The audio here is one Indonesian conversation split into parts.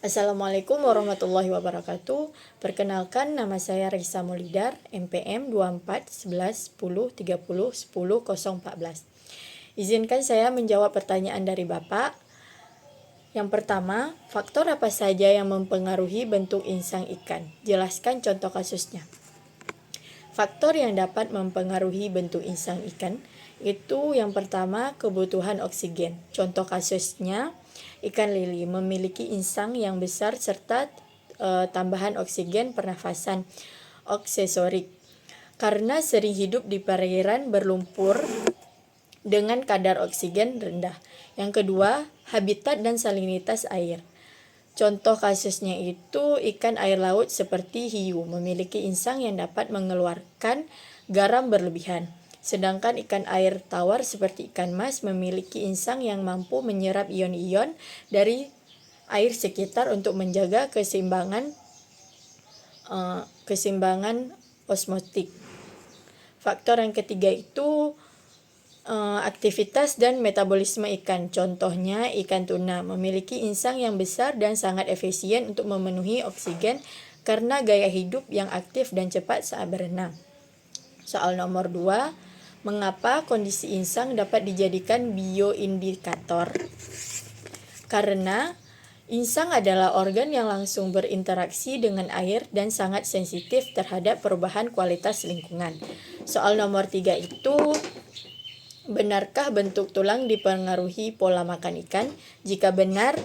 Assalamualaikum warahmatullahi wabarakatuh. Perkenalkan, nama saya Risa Mulidar, MPM 24 11 10 30 10 014. Izinkan saya menjawab pertanyaan dari Bapak. Yang pertama, faktor apa saja yang mempengaruhi bentuk insang ikan? Jelaskan contoh kasusnya. Faktor yang dapat mempengaruhi bentuk insang ikan itu yang pertama, kebutuhan oksigen. Contoh kasusnya, ikan lili memiliki insang yang besar serta tambahan oksigen pernafasan aksesorik karena sering hidup di perairan berlumpur dengan kadar oksigen rendah. Yang kedua, habitat dan salinitas air. Contoh kasusnya itu ikan air laut seperti hiu memiliki insang yang dapat mengeluarkan garam berlebihan. Sedangkan ikan air tawar seperti ikan mas memiliki insang yang mampu menyerap ion-ion dari air sekitar untuk menjaga keseimbangan osmotik. Faktor yang ketiga itu aktivitas dan metabolisme ikan. Contohnya ikan tuna memiliki insang yang besar dan sangat efisien untuk memenuhi oksigen karena gaya hidup yang aktif dan cepat saat berenang. Soal nomor 2, mengapa kondisi insang dapat dijadikan bioindikator? Karena insang adalah organ yang langsung berinteraksi dengan air dan sangat sensitif terhadap perubahan kualitas lingkungan. Soal nomor 3 itu, benarkah bentuk tulang dipengaruhi pola makan ikan? Jika benar,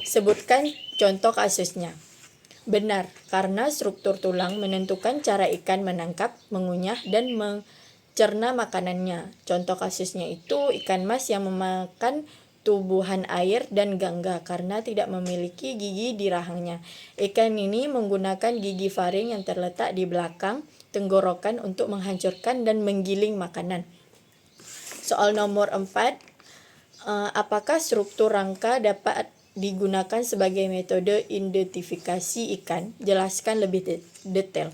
sebutkan contoh kasusnya. Benar, karena struktur tulang menentukan cara ikan menangkap, mengunyah, dan mencerna makanannya. Contoh kasusnya itu ikan mas yang memakan tubuhan air dan gangga karena tidak memiliki gigi di rahangnya. Ikan ini menggunakan gigi faring yang terletak di belakang tenggorokan untuk menghancurkan dan menggiling makanan. Soal nomor 4, apakah struktur rangka dapat digunakan sebagai metode identifikasi ikan? Jelaskan lebih detail.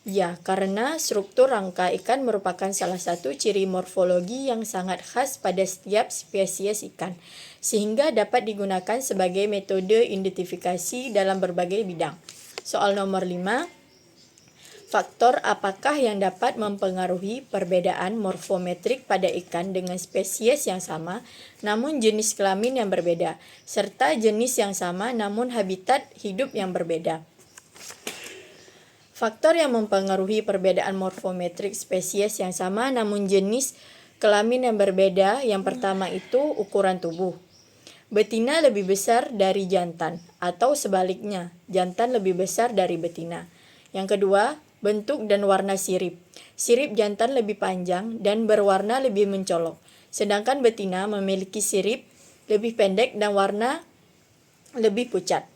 Ya, karena struktur rangka ikan merupakan salah satu ciri morfologi yang sangat khas pada setiap spesies ikan, sehingga dapat digunakan sebagai metode identifikasi dalam berbagai bidang. Soal nomor 5, faktor apakah yang dapat mempengaruhi perbedaan morfometrik pada ikan dengan spesies yang sama namun jenis kelamin yang berbeda, serta jenis yang sama namun habitat hidup yang berbeda? Faktor yang mempengaruhi perbedaan morfometrik spesies yang sama namun jenis kelamin yang berbeda, yang pertama itu ukuran tubuh. Betina lebih besar dari jantan atau sebaliknya, jantan lebih besar dari betina. Yang kedua, bentuk dan warna sirip. Sirip jantan lebih panjang dan berwarna lebih mencolok, sedangkan betina memiliki sirip lebih pendek dan warna lebih pucat.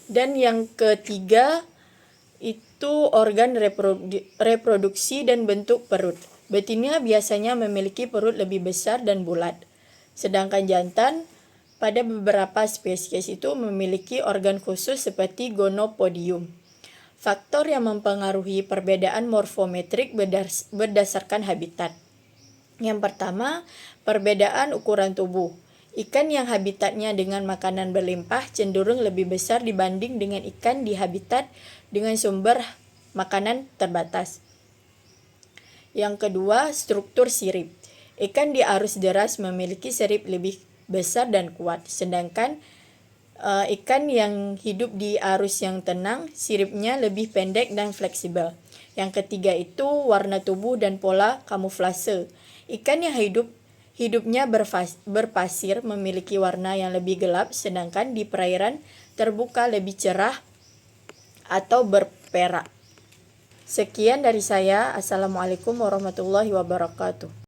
Dan yang ketiga itu organ reproduksi dan bentuk perut. Betina biasanya memiliki perut lebih besar dan bulat, sedangkan jantan pada beberapa spesies itu memiliki organ khusus seperti gonopodium. Faktor yang mempengaruhi perbedaan morfometrik berdasarkan habitat. Yang pertama, perbedaan ukuran tubuh. Ikan yang habitatnya dengan makanan berlimpah cenderung lebih besar dibanding dengan ikan di habitat dengan sumber makanan terbatas. Yang kedua, struktur sirip. Ikan di arus deras memiliki sirip lebih besar dan kuat, sedangkan ikan yang hidup di arus yang tenang, siripnya lebih pendek dan fleksibel. Yang ketiga itu warna tubuh dan pola kamuflase. Ikan yang hidupnya berpasir memiliki warna yang lebih gelap, sedangkan di perairan terbuka lebih cerah atau berperak. Sekian dari saya. Assalamualaikum warahmatullahi wabarakatuh.